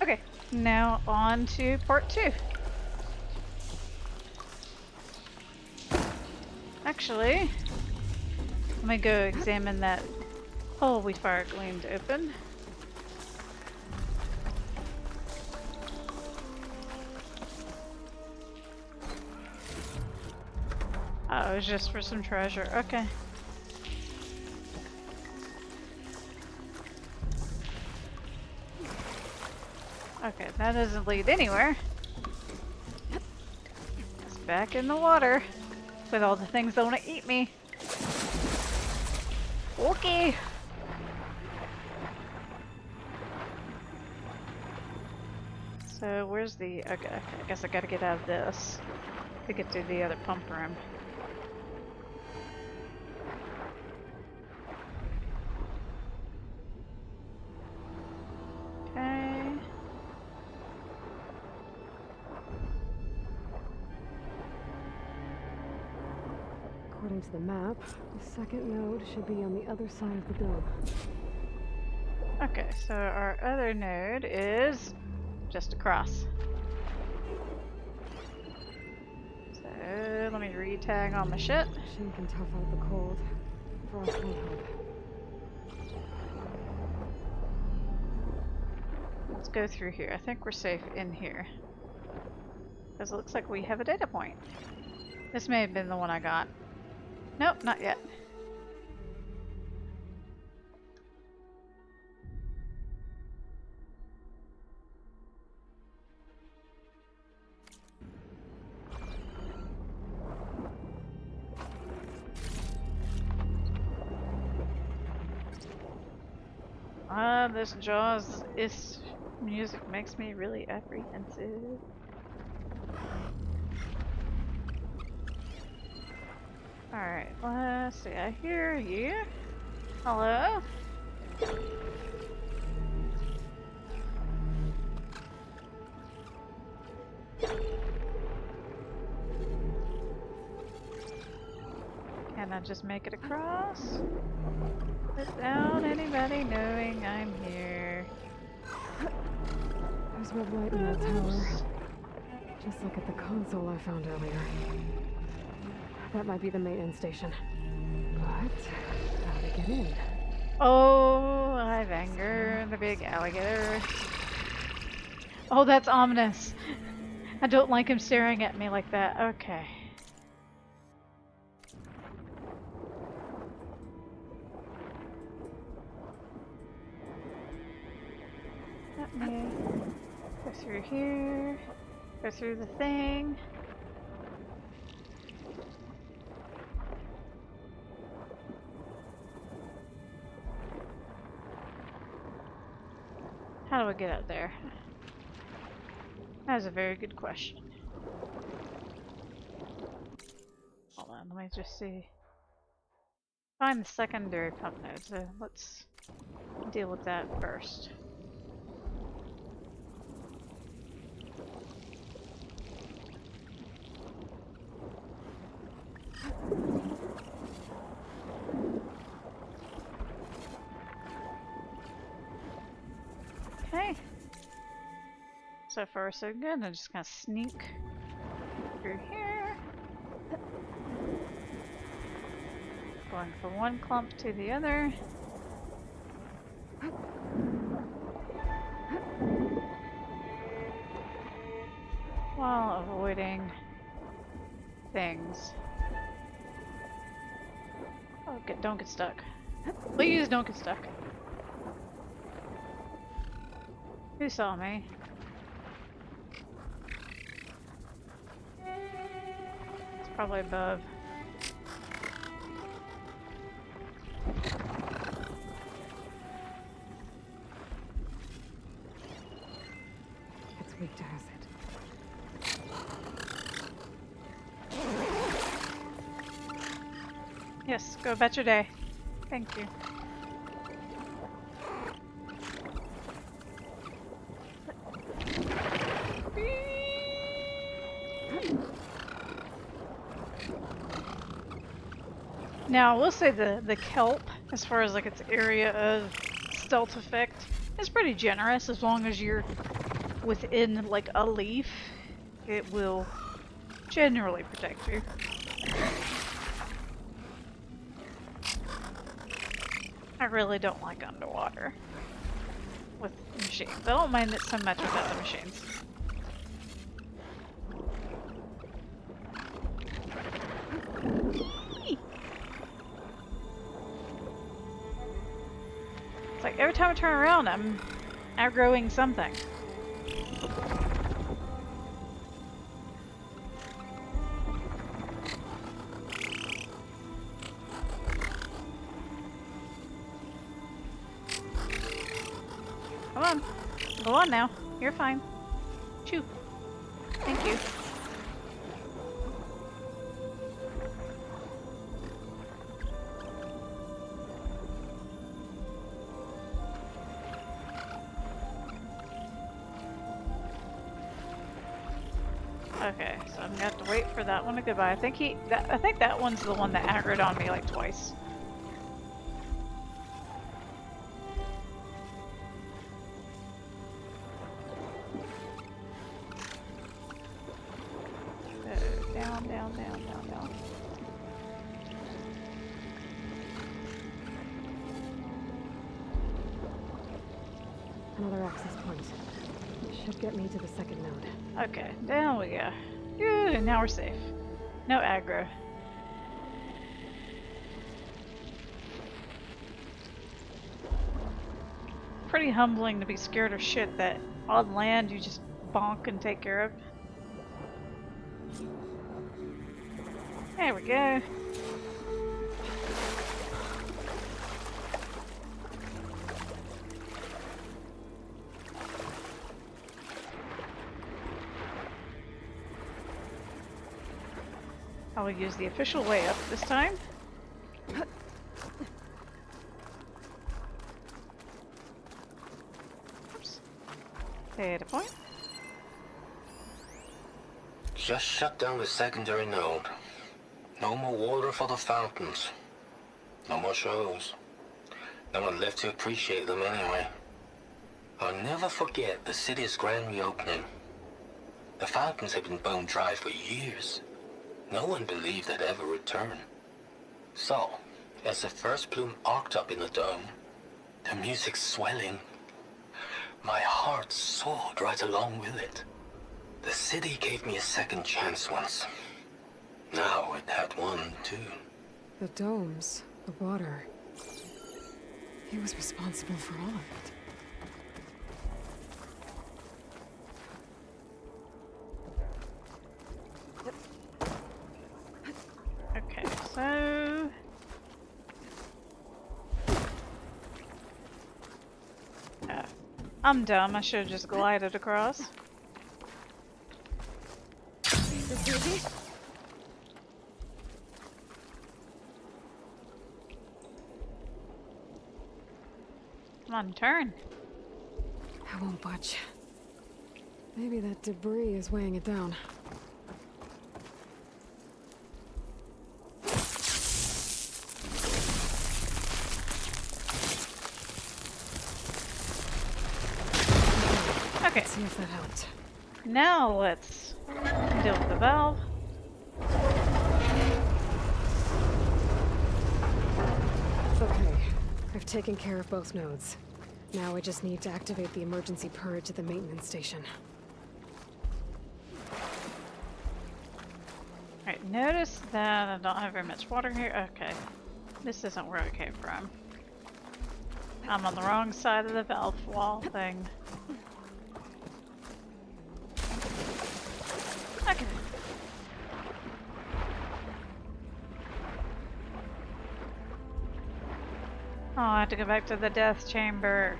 Okay, now on to part 2. Actually, let me go examine that hole we fire gleamed open. Oh, it was just for some treasure. Okay. Okay, that doesn't lead anywhere. It's back in the water with all the things that want to eat me. Okay. So where's the... Okay, I guess I gotta get out of this to get to the other pump room. Okay. According to the map, the second node should be on the other side of the dome. Okay, so our other node is just across. So let me re-tag on my shit. Shin can tough out the cold. Frost won't help. Let's go through here. I think we're safe in here. Because it looks like we have a data point. This may have been the one I got. Nope, not yet. This Jaws music makes me really apprehensive. Alright, let's see, I hear you. Hello? Can I just make it across? Without anybody knowing I'm here. There's red light in that tower. Just like at the console I found earlier. That might be the maintenance station. But, how to get in? Oh, I've angered the big alligator. Oh, that's ominous. I don't like him staring at me like that. Okay. Let me go through here. Go through the thing. How do I get up there? That is a very good question. Hold on, let me just see. Find the secondary pump node, so let's deal with that first. Okay. So far so good. I'm just gonna sneak through here. Going from one clump to the other. While avoiding things. Oh, don't get stuck. Please don't get stuck. Who saw me? It's probably above. It's weak to acid. Yes, go about your day. Thank you. Now, I will say the kelp, as far as like its area of stealth effect, is pretty generous as long as you're within like a leaf, it will generally protect you. I really don't like underwater with machines. I don't mind it so much without the machines. It's like every time I turn around, I'm outgrowing something. Come on. Go on now. You're fine. Shoo. Thank you. Okay, so I'm gonna have to wait for that one to go by. I think that one's the one that aggroed on me like twice. So down, down, down, down, down. Another access point. Should get me to the second node. Okay, down we go. Good, now we're safe. No aggro. Pretty humbling to be scared of shit that on land you just bonk and take care of. There we go. I will use the official way up this time. Oops. Data point. Just shut down the secondary node. No more water for the fountains. No more shows. No one left to appreciate them anyway. I'll never forget the city's grand reopening. The fountains had been bone dry for years. No one believed they'd ever return. So, as the first plume arced up in the dome, the music swelling, my heart soared right along with it. The city gave me a second chance once. Now it had one, too. The domes, the water. He was responsible for all of it. Okay, so... I'm dumb, I should have just glided across. This easy? Come on, turn. I won't budge. Maybe that debris is weighing it down. Okay, See if that helped. now let's deal with the valve. Okay, I've taken care of both nodes. Now I just need to activate the emergency purge at the maintenance station. Alright, notice that I don't have very much water here. Okay, this isn't where I came from. I'm on the wrong side of the valve wall thing. Okay. Oh, I have to go back to the death chamber.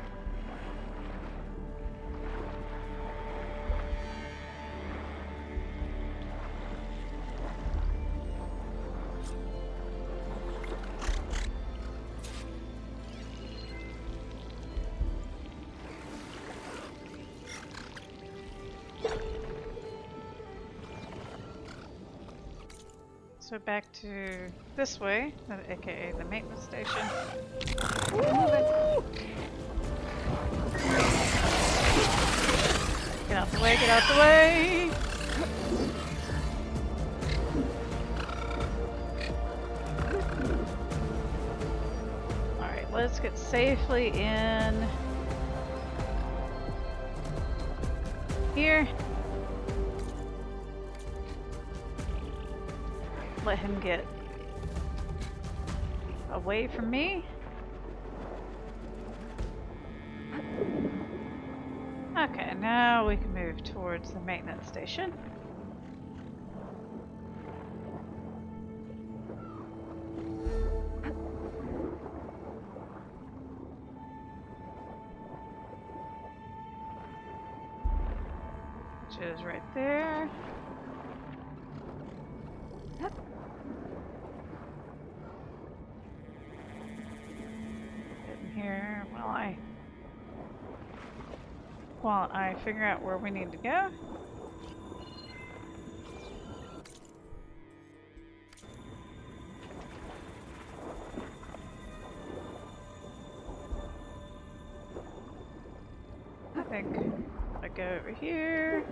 So back to this way, aka the maintenance station. Can the way, get out the way! Alright, let's get safely in here. Let him get away from me. Okay, now we can move towards the maintenance station. Which is right there. Get in here while I figure out where we need to go. I think if I go over here,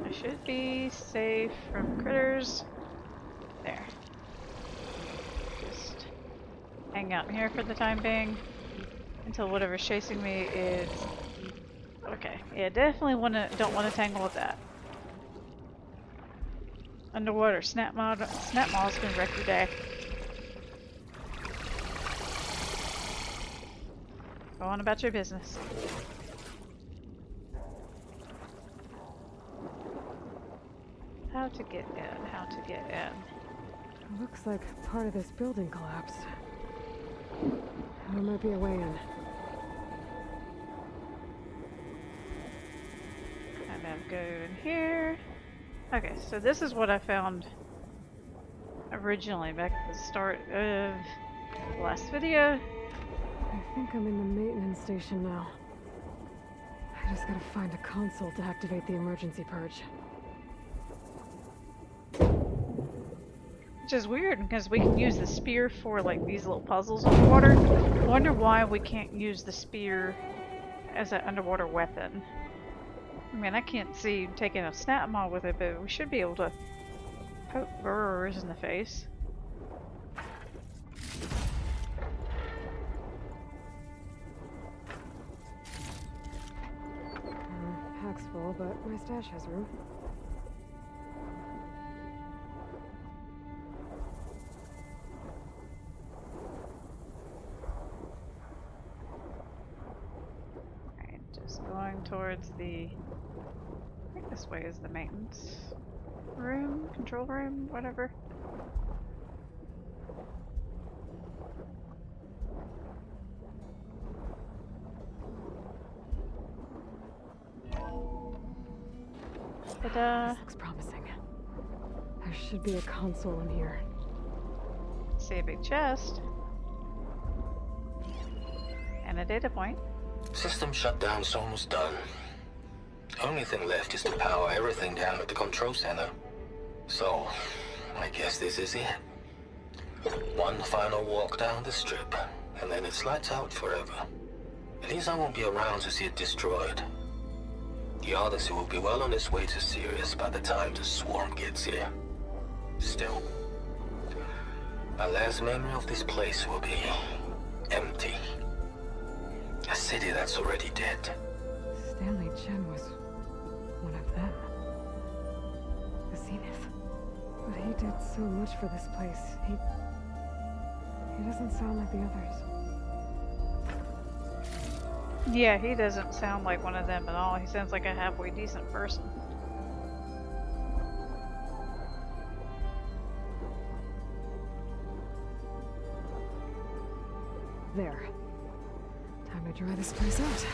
I should be safe from critters. There. Just hang out here for the time being until whatever's chasing me is okay. Yeah, definitely don't want to tangle with that. Underwater snap maws can wreck your day. Go on about your business. How to get in, how to get in. It looks like part of this building collapsed. There might be a way in. And then go in here. Okay, so this is what I found originally back at the start of the last video. I think I'm in the maintenance station now. I just gotta find a console to activate the emergency purge. Which is weird because we can use the spear for like these little puzzles underwater. I wonder why we can't use the spear as an underwater weapon. I mean, I can't see taking a snap maw with it, but we should be able to poke burrs in the face. Pack's full, but my stash has room. Alright, just going towards the... I think this way is the maintenance room, control room, whatever. Ta-da! This looks promising. There should be a console in here. See a big chest. And a data point. System shutdown's almost done. Only thing left is to power everything down at the control center. So, I guess this is it. One final walk down the strip, and then it's lights out forever. At least I won't be around to see it destroyed. The Odyssey will be well on its way to Sirius by the time the swarm gets here. Still, my last memory of this place will be empty. A city that's already dead. Stanley Chen was one of them. The Zenith. But he did so much for this place. He doesn't sound like the others. Yeah, he doesn't sound like one of them at all. He sounds like a halfway decent person. There. Time to dry this place out.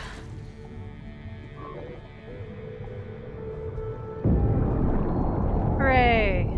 Hooray!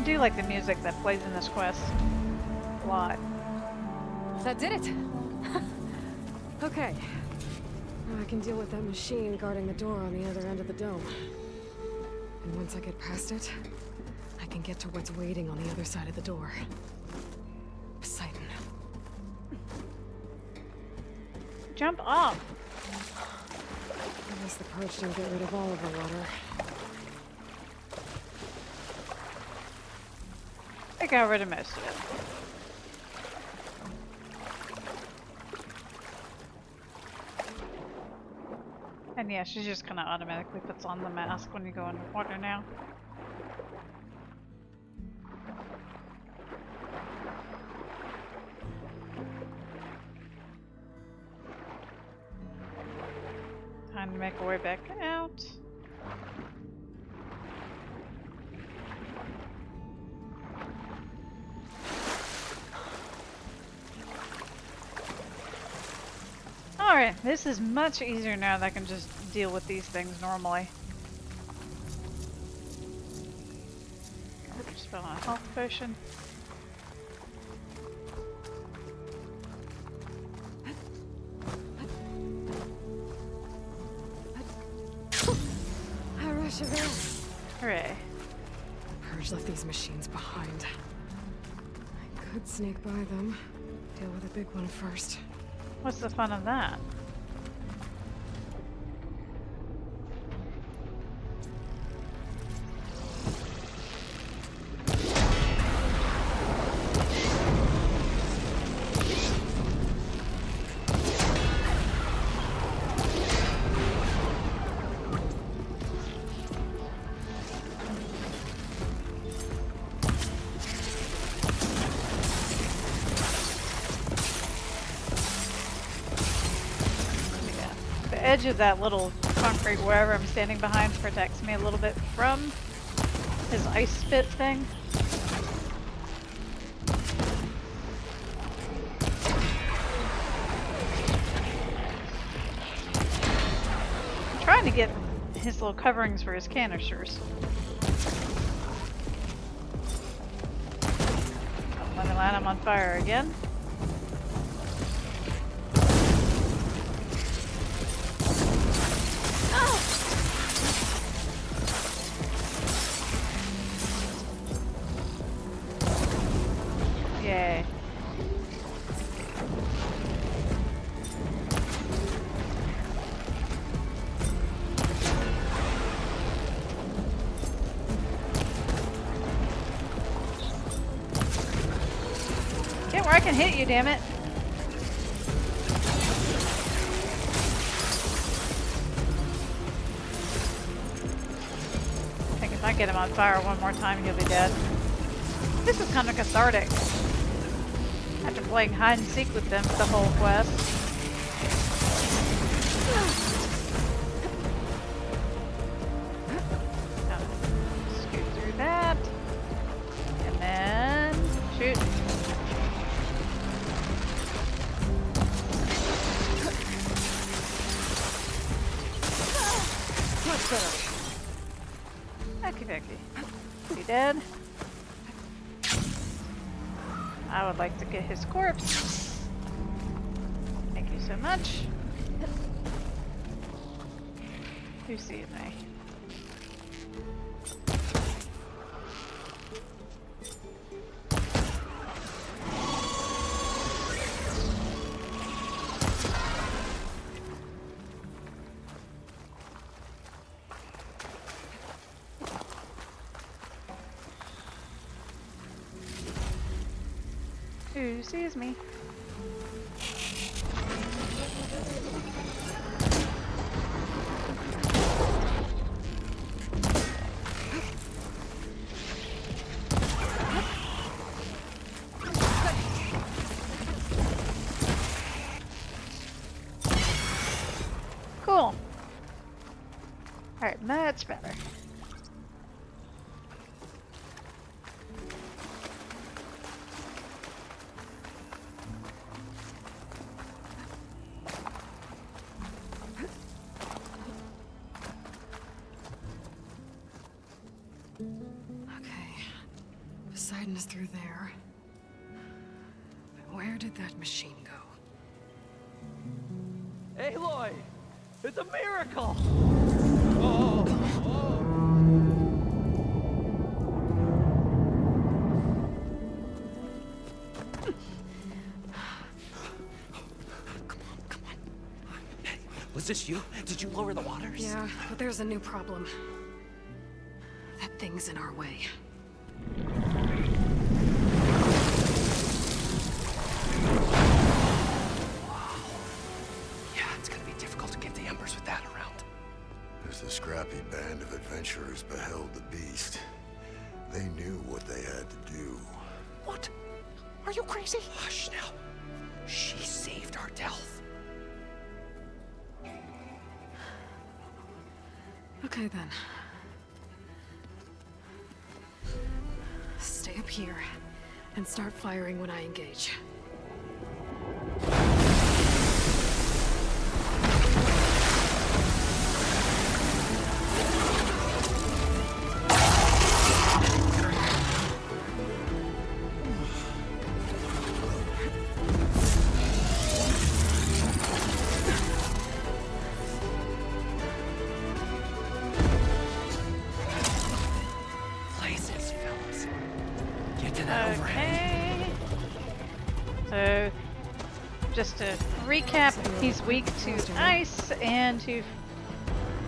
do like the music that plays in this quest a lot. That did it! Okay. Now I can deal with that machine guarding the door on the other end of the dome. And once I get past it, I can get to what's waiting on the other side of the door. Poseidon. Jump off! I guess the purge didn't get rid of all of the water. I got rid of most of it. And yeah, she just kind of automatically puts on the mask when you go underwater now. Time to make our way back out. Alright, this is much easier now that I can just deal with these things normally. Just spell on a health potion. Hooray. The purge left these machines behind. I could sneak by them. Deal with the big one first. What's the fun of that? Edge of that little concrete wherever I'm standing behind protects me a little bit from his ice spit thing. I'm trying to get his little coverings for his canisters. Oh, let me light him on fire again. Yay. Get where I can hit you, damn it. I think if I get him on fire one more time, he'll be dead. This is kind of cathartic. After playing hide and seek with them for the whole quest. Now, scoot through that. And then shoot. Much better. Okie dokie. He dead? I would like to get his corpse. Thank you so much. Who sees me? Who sees me? Cool. Alright, much better. Poseidon is through there. But where did that machine go? Aloy! It's a miracle! Was this you? Did you lower the waters? Yeah, but there's a new problem. That thing's in our way. Yeah, it's gonna be difficult to get the embers with that around. As the scrappy band of adventurers beheld the beast, they knew what they had to do. What? Are you crazy? Hush now. She saved our Delph. Okay then. Stay up here and start firing when I engage. Places, fellas. Get to that overhead. Okay. So, just to recap, he's weak to ice and to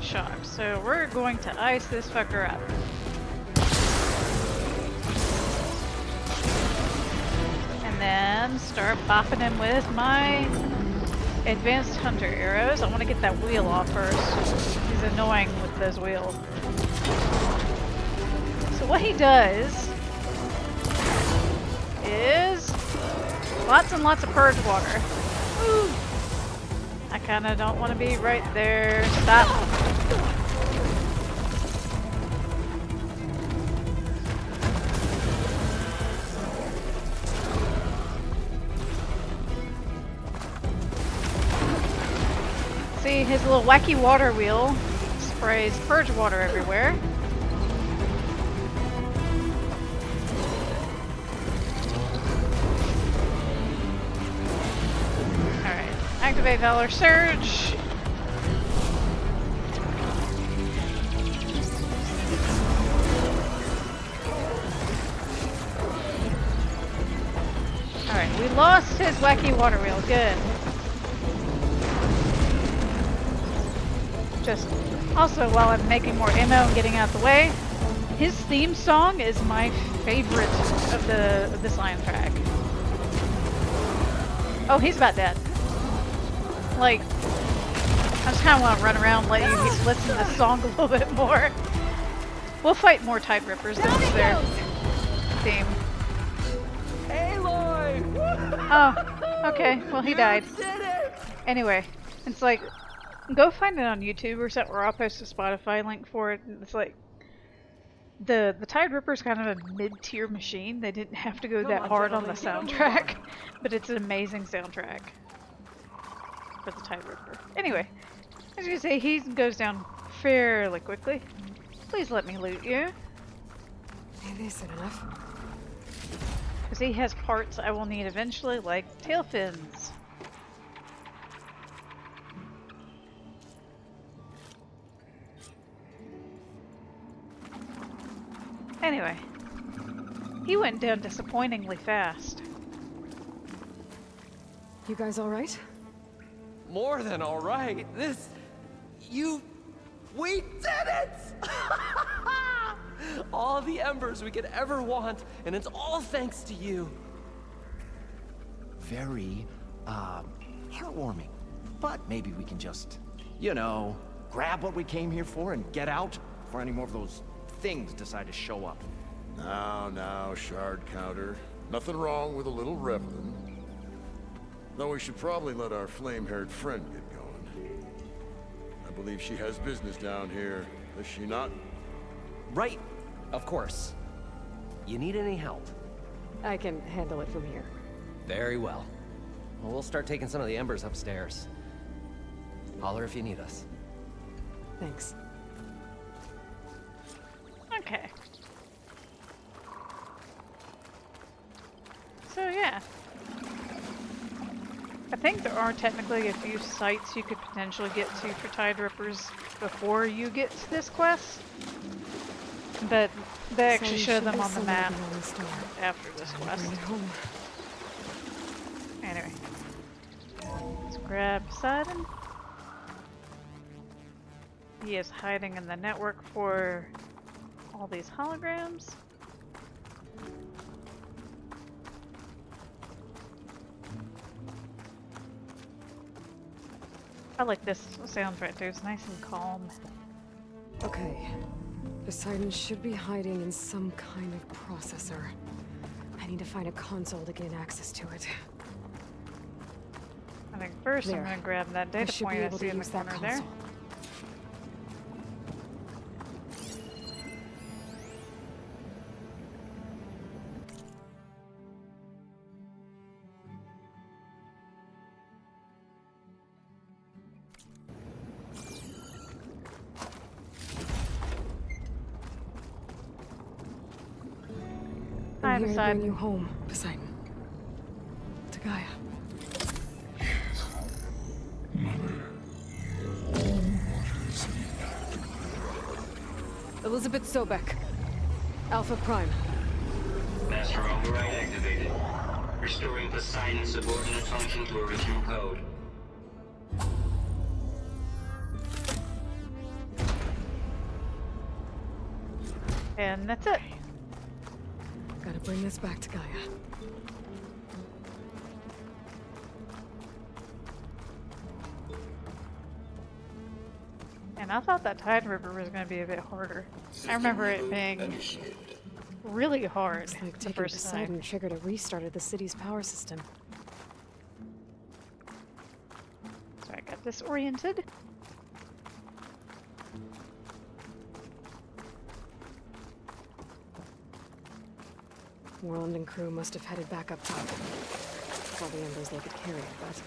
shock. So we're going to ice this fucker up. And then start bopping him with my advanced hunter arrows. I want to get that wheel off first. He's annoying with those wheels. So what he does is lots and lots of purge water. Woo. I kind of don't want to be right there. Stop. See, his little wacky water wheel sprays purge water everywhere. Alright, activate Valor Surge. Alright, we lost his wacky water wheel. Good. Just also, while I'm making more ammo and getting out the way, his theme song is my favorite of the soundtrack. Oh, he's about dead. Like, I just kind of want to run around, let you listen to the song a little bit more. We'll fight more Tide Rippers. That's their theme. Aloy! Oh, okay. Well, he died. Did it! Anyway, it's like, go find it on YouTube or something, or I'll post a Spotify link for it. It's like, the Tide Ripper's kind of a mid-tier machine. They didn't have to go Come that on, hard on the gentlemen, soundtrack, but it's an amazing soundtrack for the Tide Ripper. Anyway, as you can see, he goes down fairly quickly. Please let me loot you, Maybe soon enough. because he has parts I will need eventually, like tail fins. Anyway, he went down disappointingly fast. You guys all right? More than all right. We did it! All the embers we could ever want, and it's all thanks to you. Very, heartwarming. But maybe we can just, you know, grab what we came here for and get out before any more of those things decide to show up. Now, Shard Counter. Nothing wrong with a little reveling. Though we should probably let our flame-haired friend get going. I believe she has business down here, does she not? Right, of course. You need any help? I can handle it from here. Very well. Well, we'll start taking some of the embers upstairs. Holler if you need us. Thanks. Okay. So yeah. I think there are technically a few sites you could potentially get to for Tide Rippers before you get to this quest. But they actually show them on the map after this quest. Bring it home. Anyway. Let's grab Poseidon. He is hiding in the network for all these holograms. I like this soundtrack too, it's nice and calm. Okay. Poseidon should be hiding in some kind of processor. I need to find a console to gain access to it. I think first I'm There. gonna grab that I data should point be I able see to in the use that corner there. console. Hi, I'm here to Poseidon. bring you home, Poseidon. To Gaia. Elizabeth Sobek. Alpha Prime. Master override activated. Restoring Poseidon's subordinate function to original code. And that's it. Gotta bring this back to Gaia. And I thought that Tide Ripper was going to be a bit harder. I remember it being really hard Looks like the taking first Poseidon time. triggered a restart of the city's power system. So I got disoriented. Warland and crew must have headed back up top. That's all the embers they could carry, but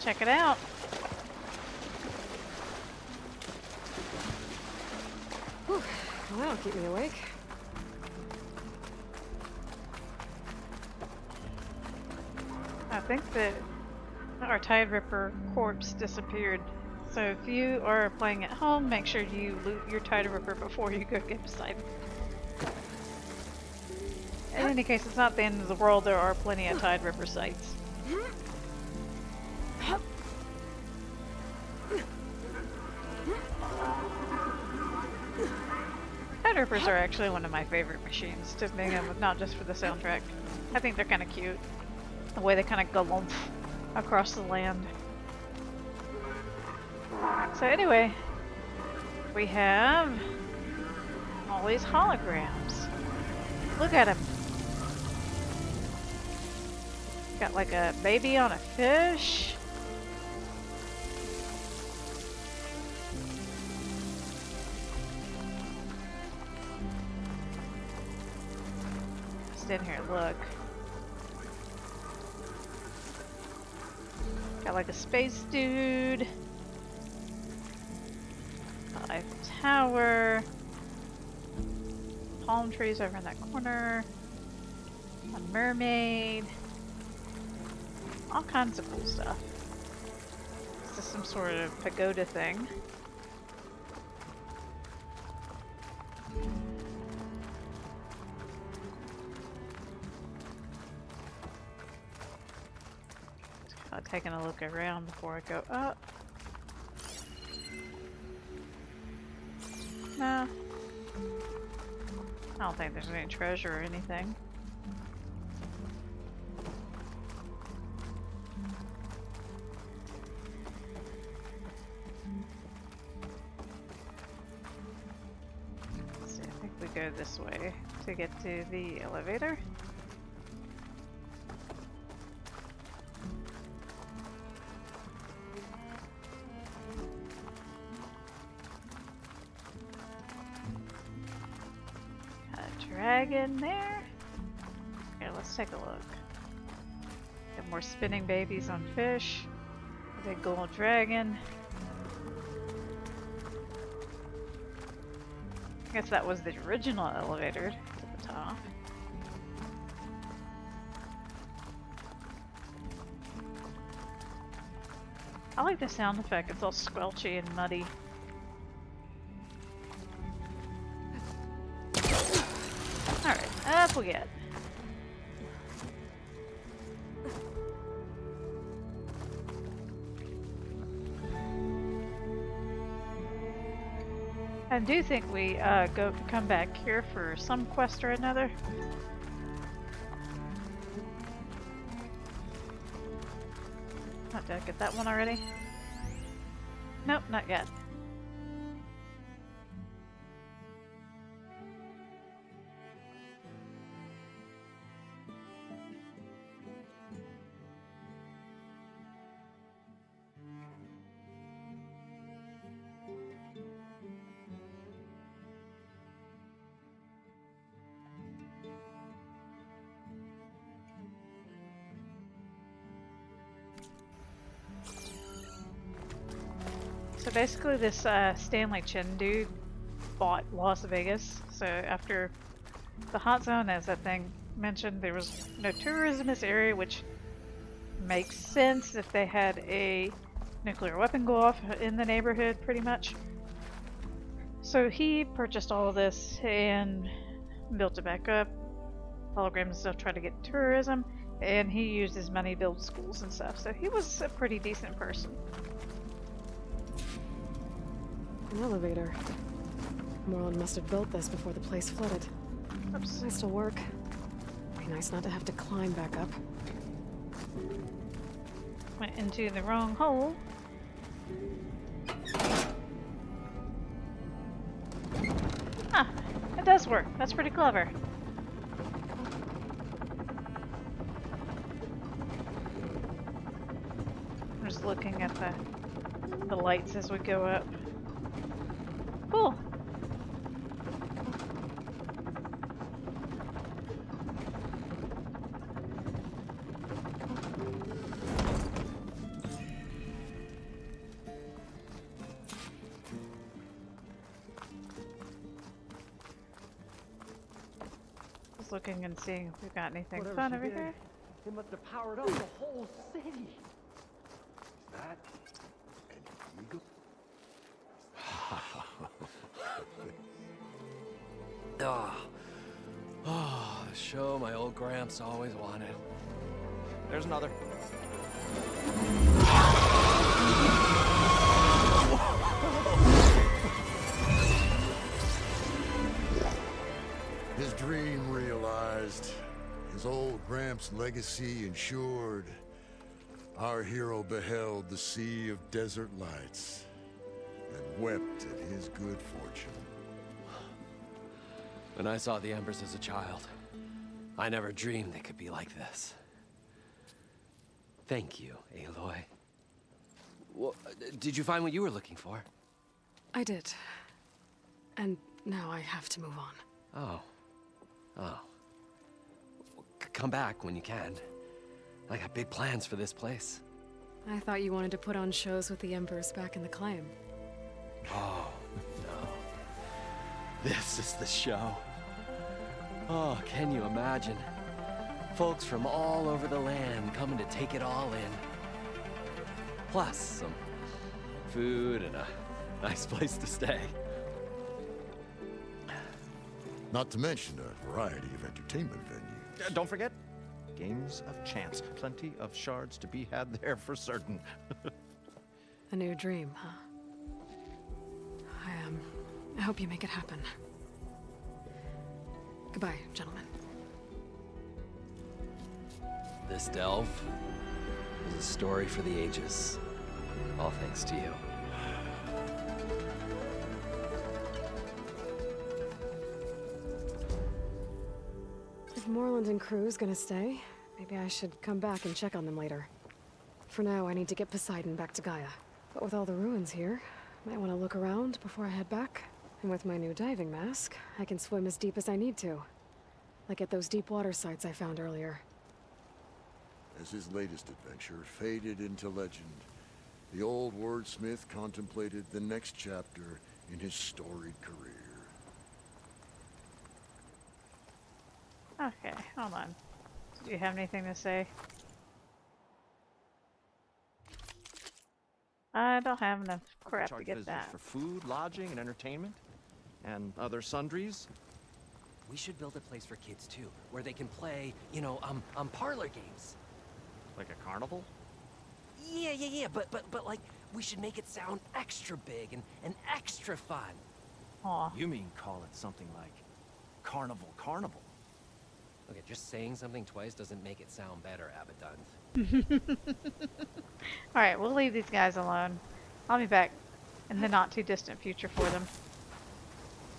Check it out. whew, well, that'll keep me awake. I think that our Tide Ripper corpse disappeared. So if you are playing at home, make sure you loot your Tide Ripper before you go get Poseidon. In any case, it's not the end of the world. There are plenty of Tide Ripper sites. Tide Rippers are actually one of my favorite machines to begin with, not just for the soundtrack. I think they're kind of cute. The way they kind of galump across the land. So anyway, we have all these holograms. Look at him. Got like a baby on a fish. Stand here and look. Got like a space dude. A Eiffel Tower. Palm trees over in that corner. A mermaid. All kinds of cool stuff. This is some sort of pagoda thing. Just kind of taking a look around before I go up. No. I don't think there's any treasure or anything. Let's see, I think we go this way to get to the elevator. Dragon there. Here, let's take a look. Got more spinning babies on fish. A big gold dragon. I guess that was the original elevator to the top. I like the sound effect. It's all squelchy and muddy. Alright, up we get. I do think we come back here for some quest or another. Not did I get that one already? Nope, not yet. So basically this Stanley Chen dude bought Las Vegas. So after the hot zone, as that thing mentioned, there was no tourism in this area, which makes sense if they had a nuclear weapon go off in the neighborhood, pretty much. So he purchased all of this and built it back up. Holograms and stuff, tried to get tourism, and he used his money to build schools and stuff. So he was a pretty decent person. An elevator. Moreland must have built this before the place flooded. Oops. Nice to work. Be nice not to have to climb back up. Went into the wrong hole. Ah, it does work. That's pretty clever. I'm just looking at the lights as we go up. Cool. Just looking and seeing if we've got anything fun over here. It must have powered up the whole city. That an eagle? Oh, the show my old Gramps always wanted. There's another. His dream realized. His old Gramps' legacy ensured. Our hero beheld the sea of desert lights and wept at his good fortune. When I saw the Embers as a child, I never dreamed they could be like this. Thank you, Aloy. Well, did you find what you were looking for? I did. And now I have to move on. Oh. Oh. Come back when you can. I got big plans for this place. I thought you wanted to put on shows with the Embers back in the claim. Oh, no. This is the show. Oh, can you imagine? Folks from all over the land coming to take it all in. Plus some food and a nice place to stay. Not to mention a variety of entertainment venues. Don't forget, games of chance. Plenty of shards to be had there for certain. A new dream, huh? I hope you make it happen. Goodbye, gentlemen. This delve is a story for the ages. All thanks to you. If Moreland and crew's gonna stay, maybe I should come back and check on them later. For now, I need to get Poseidon back to Gaia. But with all the ruins here, might want to look around before I head back. And with my new diving mask, I can swim as deep as I need to. Like at those deep water sites I found earlier. As his latest adventure faded into legend, the old wordsmith contemplated the next chapter in his storied career. Okay, hold on. Do you have anything to say? I don't have enough crap to Charge get visitors that. for food, lodging, and entertainment, and other sundries. We should build a place for kids too, where they can play, parlor games. Like a carnival? Yeah, but like, we should make it sound extra big and extra fun. Aw. You mean call it something like Carnival? Okay, just saying something twice doesn't make it sound better, Abaddon. Alright, we'll leave these guys alone. I'll be back in the not too distant future for them.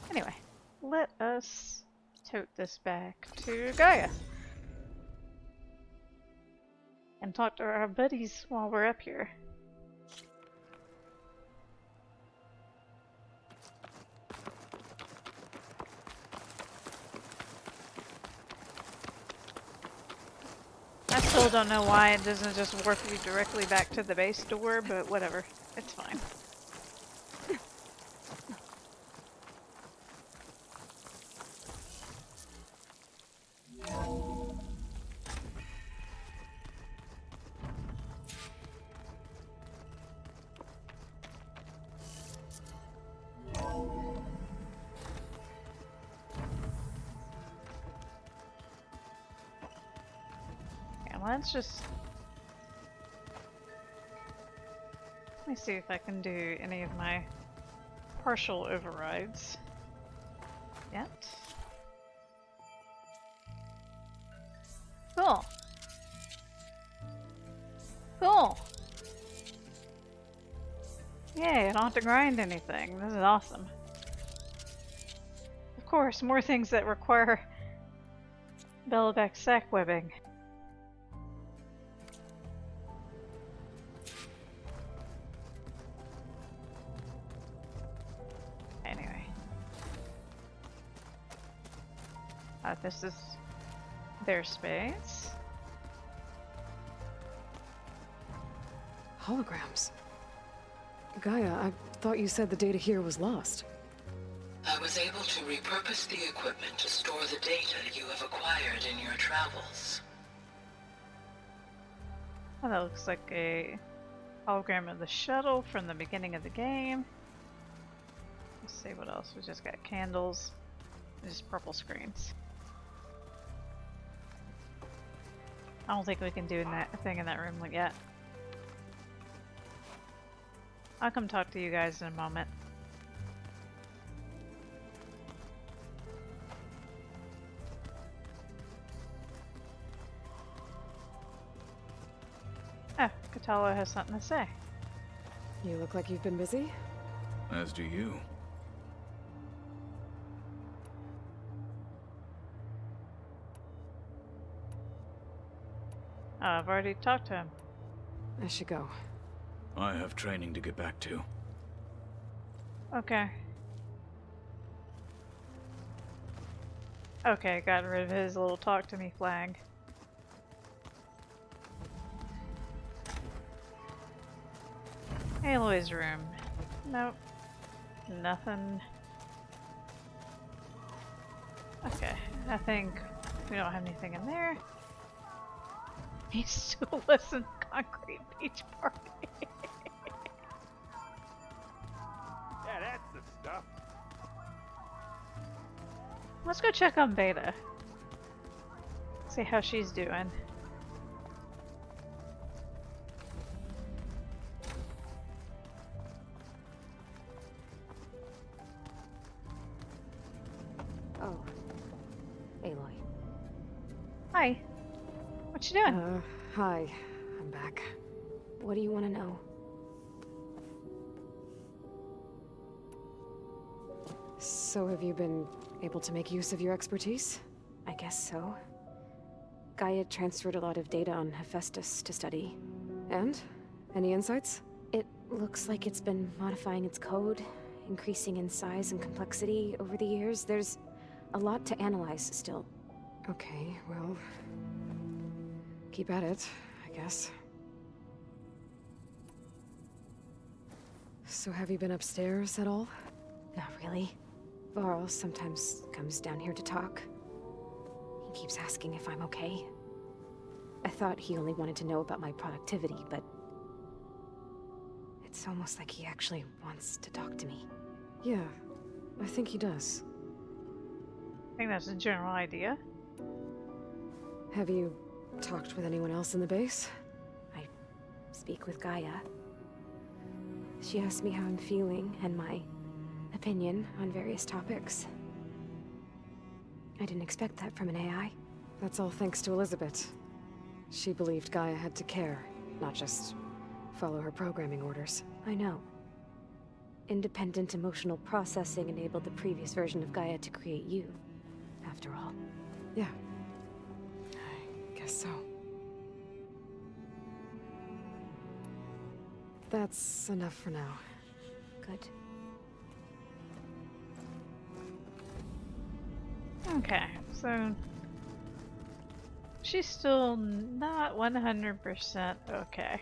Anyway, let us tote this back to Gaia. And talk to our buddies while we're up here. I still don't know why it doesn't just warp you directly back to the base door, but whatever. It's fine. Let's just... Let me see if I can do any of my partial overrides yet. Cool. Cool. Yay, I don't have to grind anything. This is awesome. Of course, more things that require Belloback sack webbing. This is their space. Holograms. Gaia, I thought you said the data here was lost. I was able to repurpose the equipment to store the data you have acquired in your travels. Oh, that looks like a hologram of the shuttle from the beginning of the game. Let's see what else. We just got candles. Just purple screens. I don't think we can do that thing in that room yet. I'll come talk to you guys in a moment. Oh, Katala has something to say. You look like you've been busy. As do you. I've already talked to him. I should go. I have training to get back to. Okay. Okay, got rid of his little talk to me flag. Aloy's room. Nope. Nothing. Okay, I think we don't have anything in there. He still listens to Concrete Beach Party. Yeah, that's the stuff. Let's go check on Beta. See how she's doing. Oh. Aloy. Hi. What you doing? Hi. I'm back. What do you want to know? So have you been able to make use of your expertise? I guess so. Gaia transferred a lot of data on Hephaestus to study. And? Any insights? It looks like it's been modifying its code, increasing in size and complexity over the years. There's a lot to analyze still. Okay, well... keep at it, I guess. So have you been upstairs at all? Not really. Varl sometimes comes down here to talk. He keeps asking if I'm okay. I thought he only wanted to know about my productivity, but... It's almost like he actually wants to talk to me. Yeah, I think he does. I think that's a general idea. Have you talked with anyone else in the base? I speak with Gaia. She asked me how I'm feeling and my opinion on various topics. I didn't expect that from an AI. That's all thanks to Elizabeth. She believed Gaia had to care, not just follow her programming orders. I know. Independent emotional processing enabled the previous version of Gaia to create you, after all. Yeah. I guess so. That's enough for now. Good. Okay, so she's still not 100% okay.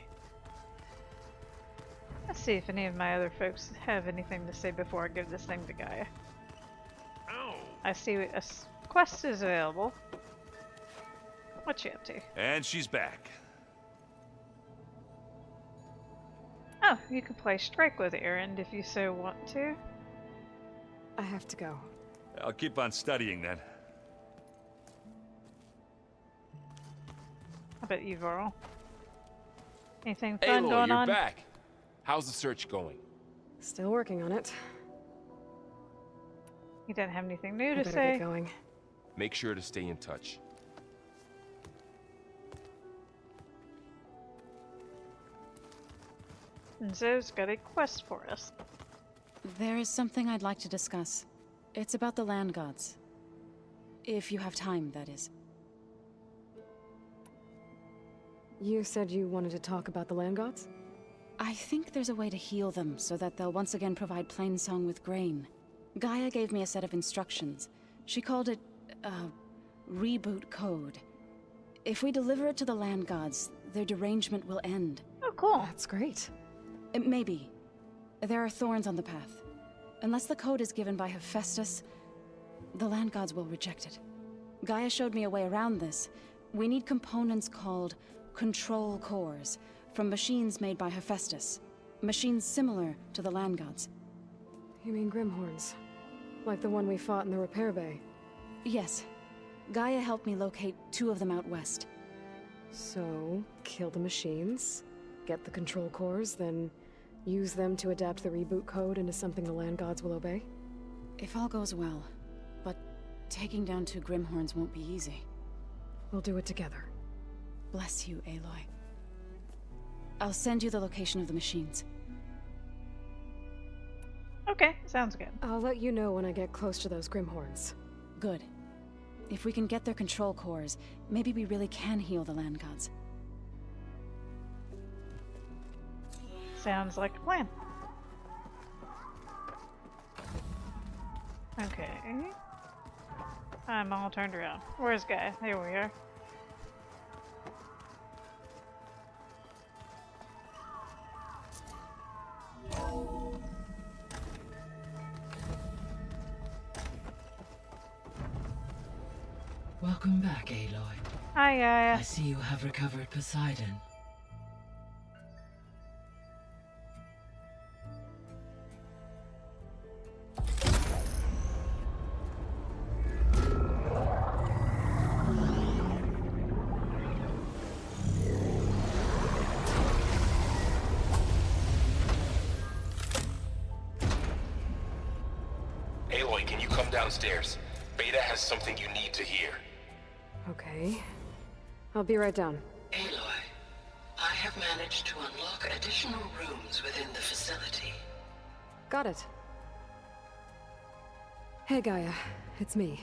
Let's see if any of my other folks have anything to say before I give this thing to Gaia. Ow. I see a quest is available. What you up to? And she's back. Oh, you can play Strike with Erend if you so want to. I have to go. I'll keep on studying then. How about you, Varl? Anything fun Aloy, going you're on? back. How's the search going? Still working on it. You didn't have anything new I to better say. get going. Make sure to stay in touch. And Zoe's got a quest for us. There is something I'd like to discuss. It's about the land gods. If you have time, that is. You said you wanted to talk about the land gods? I think there's a way to heal them so that they'll once again provide Plainsong with grain. Gaia gave me a set of instructions. She called it, reboot code. If we deliver it to the land gods, their derangement will end. Oh, cool. That's great. Maybe. There are thorns on the path. Unless the code is given by Hephaestus, the land gods will reject it. Gaia showed me a way around this. We need components called control cores from machines made by Hephaestus. Machines similar to the land gods. You mean Grimhorns? Like the one we fought in the repair bay? Yes. Gaia helped me locate 2 of them out west. So, kill the machines, get the control cores, then use them to adapt the reboot code into something the land gods will obey? If all goes well. But taking down 2 Grimhorns won't be easy. We'll do it together. Bless you, Aloy. I'll send you the location of the machines. Okay, sounds good. I'll let you know when I get close to those Grimhorns. Good. If we can get their control cores, maybe we really can heal the land gods. Sounds like a plan. Okay. I'm all turned around. Where's Guy? There we are. Welcome back, Aloy. Hi, I see you have recovered Poseidon. Aloy, can you come downstairs? Beta has something you need to hear. Okay. I'll be right down. Aloy, I have managed to unlock additional rooms within the facility. Got it. Hey, Gaia. It's me.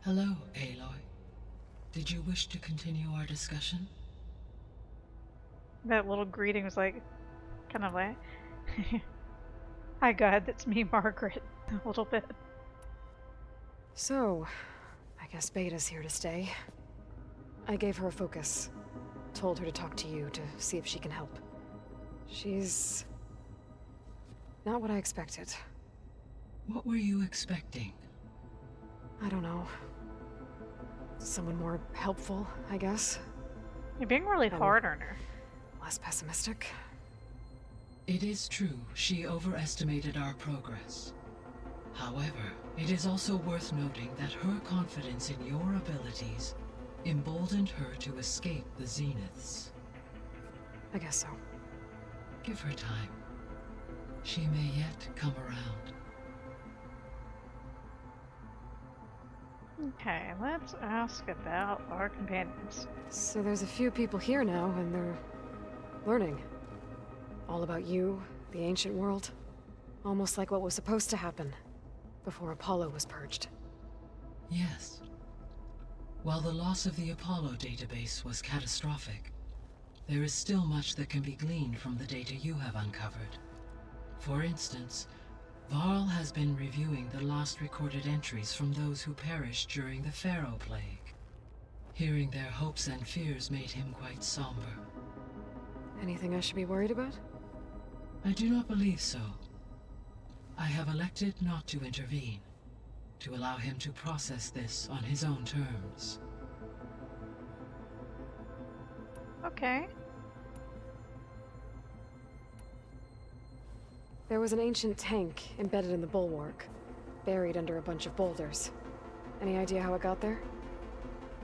Hello, Aloy. Did you wish to continue our discussion? That little greeting was like, kind of like, hi God, that's me, Margaret. A little bit. So, I guess Beta's here to stay. I gave her a focus. Told her to talk to you to see if she can help. She's not what I expected. What were you expecting? I don't know. Someone more helpful, I guess. You're being really hard on her. Less pessimistic. It is true she overestimated our progress. However, it is also worth noting that her confidence in your abilities emboldened her to escape the Zeniths. I guess so. Give her time. She may yet come around. Okay, let's ask about our companions. So there's a few people here now, and they're learning. All about you, the ancient world. Almost like what was supposed to happen before Apollo was purged. Yes. While the loss of the Apollo database was catastrophic, there is still much that can be gleaned from the data you have uncovered. For instance, Varl has been reviewing the last recorded entries from those who perished during the Pharaoh Plague. Hearing their hopes and fears made him quite somber. Anything I should be worried about? I do not believe so. I have elected not to intervene, to allow him to process this on his own terms. Okay. There was an ancient tank embedded in the bulwark, buried under a bunch of boulders. Any idea how it got there?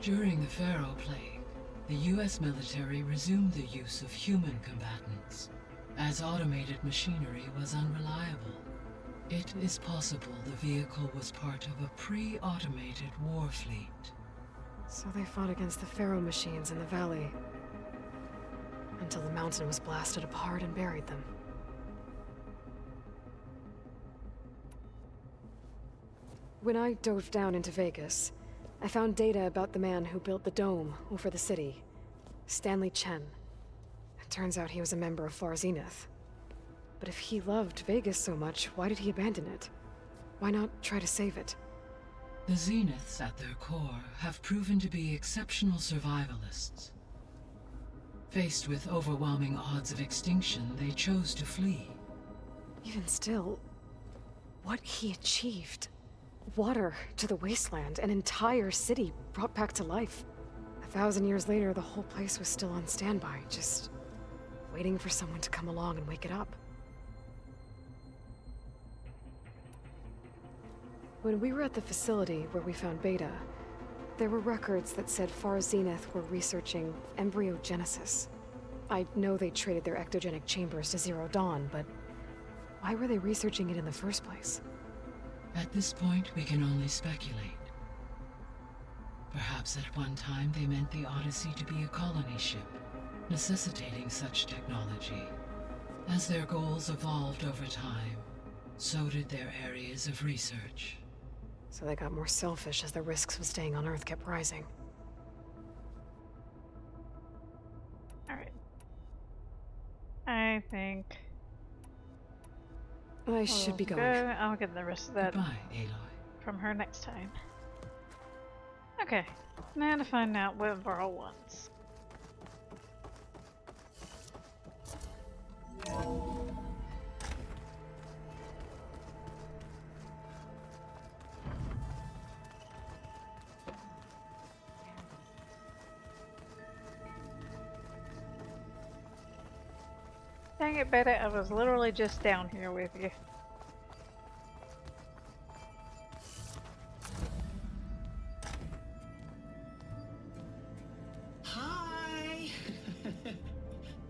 During the Pharaoh Plague, the US military resumed the use of human combatants, as automated machinery was unreliable. It is possible the vehicle was part of a pre-automated war fleet. So they fought against the Pharaoh machines in the valley, until the mountain was blasted apart and buried them. When I dove down into Vegas, I found data about the man who built the dome over the city, Stanley Chen. It turns out he was a member of Far Zenith. But if he loved Vegas so much, why did he abandon it? Why not try to save it? The Zeniths, at their core, have proven to be exceptional survivalists. Faced with overwhelming odds of extinction, they chose to flee. Even still, what he achieved. Water to the wasteland, an entire city brought back to life. 1,000 years later, the whole place was still on standby, just waiting for someone to come along and wake it up. When we were at the facility where we found Beta, there were records that said Far Zenith were researching embryogenesis. I know they traded their ectogenic chambers to Zero Dawn, but why were they researching it in the first place? At this point, we can only speculate. Perhaps at one time they meant the Odyssey to be a colony ship, necessitating such technology. As their goals evolved over time, so did their areas of research. So they got more selfish as the risks of staying on Earth kept rising. Alright. I think I should be going. I'll get the rest of that Goodbye, Aloy. from her next time. Okay, now to find out what Varl wants. Dang it, Beta, I was literally just down here with you. Hi!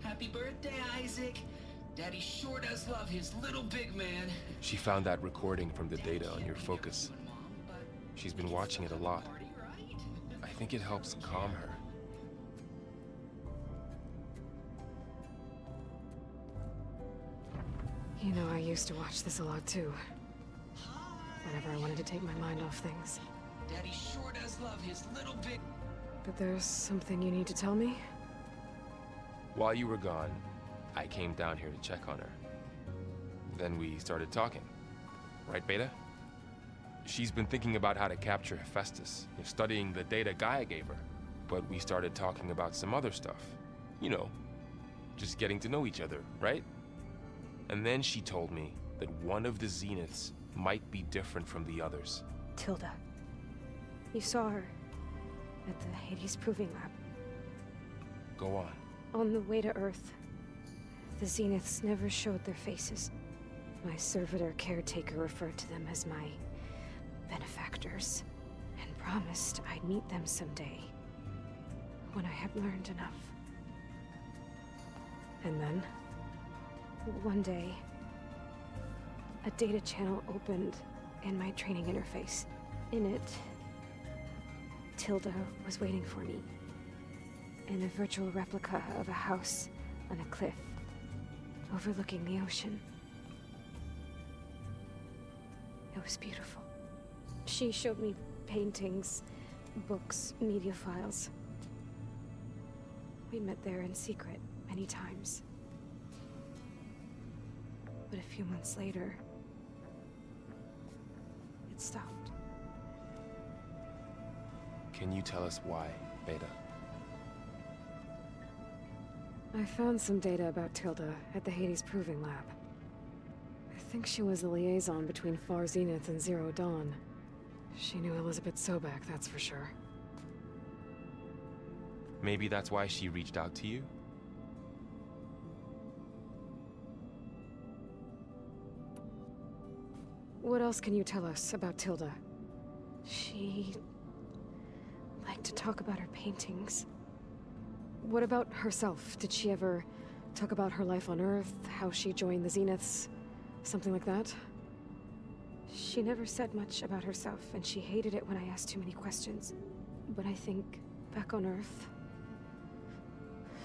Happy birthday, Isaac. Daddy sure does love his little big man. She found that recording from the data on your focus. She's been watching it a lot. I think it helps calm her. You know, I used to watch this a lot too. Whenever I wanted to take my mind off things. Daddy sure does love his little big... But there's something you need to tell me? While you were gone, I came down here to check on her. Then we started talking. Right, Beta? She's been thinking about how to capture Hephaestus, studying the data Gaia gave her. But we started talking about some other stuff. You know, just getting to know each other, right? And then she told me that one of the Zeniths might be different from the others. Tilda. You saw her at the Hades Proving Lab. Go on. On the way to Earth, The Zeniths never showed their faces. My servitor caretaker referred to them as my benefactors, and promised I'd meet them someday, when I had learned enough. And then, one day, a data channel opened in my training interface. In it, Tilda was waiting for me, in a virtual replica of a house on a cliff, overlooking the ocean. It was beautiful. She showed me paintings, books, media files. We met there in secret many times. But a few months later, it stopped. Can you tell us why, Beta? I found some data about Tilda at the Hades Proving Lab. I think she was the liaison between Far Zenith and Zero Dawn. She knew Elizabeth Sobek, that's for sure. Maybe that's why she reached out to you? What else can you tell us about Tilda? She liked to talk about her paintings. What about herself? Did she ever talk about her life on Earth, how she joined the Zeniths, something like that? She never said much about herself, and she hated it when I asked too many questions. But I think, back on Earth,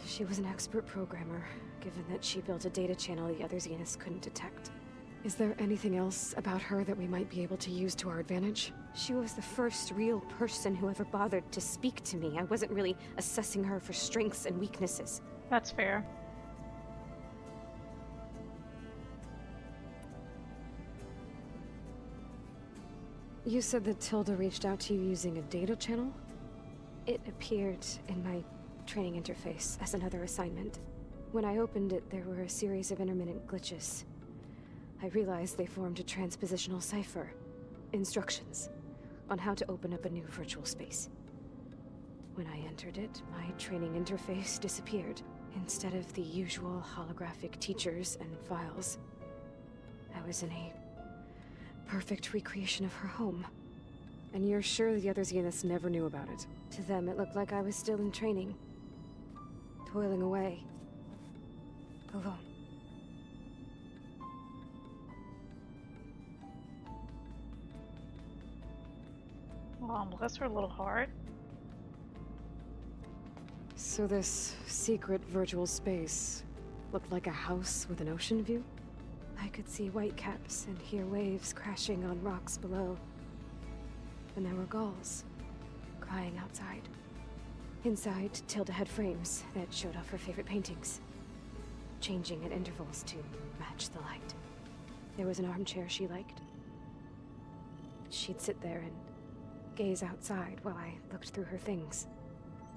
she was an expert programmer, given that she built a data channel the other Zeniths couldn't detect. Is there anything else about her that we might be able to use to our advantage? She was the first real person who ever bothered to speak to me. I wasn't really assessing her for strengths and weaknesses. That's fair. You said that Tilda reached out to you using a data channel? It appeared in my training interface as another assignment. When I opened it, there were a series of intermittent glitches. I realized they formed a transpositional cipher. Instructions on how to open up a new virtual space. When I entered it, my training interface disappeared. Instead of the usual holographic teachers and files, I was in a perfect recreation of her home. And you're sure the other Zeniths never knew about it? To them, it looked like I was still in training. Toiling away. Alone. Bless her little heart. So this secret virtual space looked like a house with an ocean view? I could see whitecaps and hear waves crashing on rocks below. And there were gulls crying outside. Inside, Tilda had frames that showed off her favorite paintings, changing at intervals to match the light. There was an armchair she liked. She'd sit there and gaze outside while I looked through her things.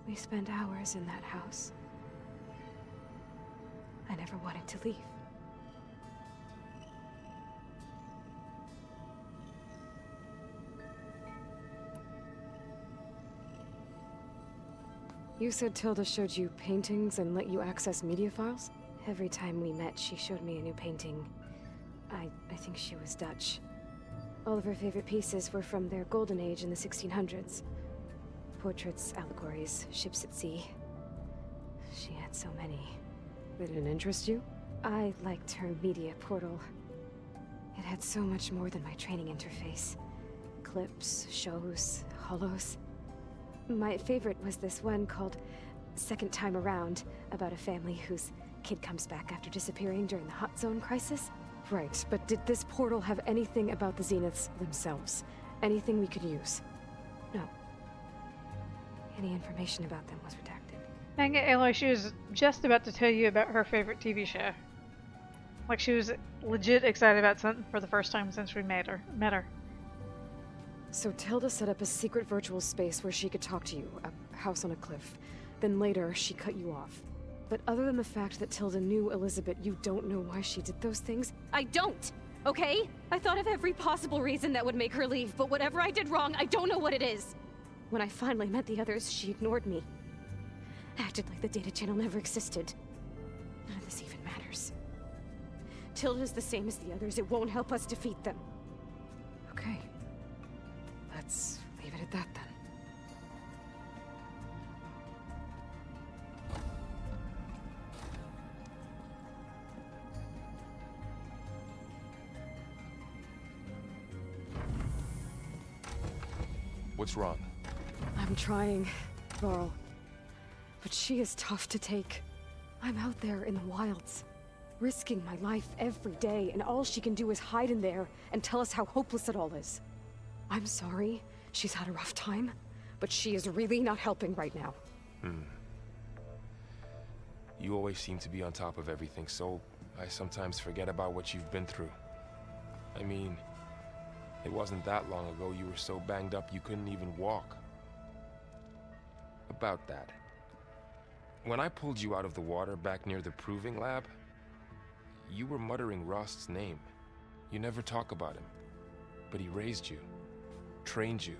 We spent hours in that house. I never wanted to leave. You said Tilda showed you paintings and let you access media files? Every time we met, she showed me a new painting. I think she was Dutch. All of her favorite pieces were from their golden age in the 1600s. Portraits, allegories, ships at sea. She had so many. They didn't interest you? I liked her media portal. It had so much more than my training interface. Clips, shows, holos. My favorite was this one called Second Time Around, about a family whose kid comes back after disappearing during the Hot Zone crisis. Right, but did this portal have anything about the Zeniths themselves? Anything we could use? No. Any information about them was redacted. Dang it, Aloy, she was just about to tell you about her favorite TV show. Like she was legit excited about something for the first time since we met her. So Tilda set up a secret virtual space where she could talk to you, a house on a cliff. Then later, she cut you off. But other than the fact that Tilda knew Elizabeth, you don't know why she did those things? I don't! Okay? I thought of every possible reason that would make her leave, but whatever I did wrong, I don't know what it is. When I finally met the others, she ignored me. Acted like the data channel never existed. None of this even matters. Tilda's the same as the others. It won't help us defeat them. Okay. Let's leave it at that then. What's wrong? I'm trying, Varl. But she is tough to take. I'm out there in the wilds, risking my life every day, and all she can do is hide in there and tell us how hopeless it all is. I'm sorry she's had a rough time, but she is really not helping right now. You always seem to be on top of everything, so I sometimes forget about what you've been through. I mean, it wasn't that long ago you were so banged up you couldn't even walk. About that. When I pulled you out of the water back near the proving lab, you were muttering Rost's name. You never talk about him. But he raised you, trained you.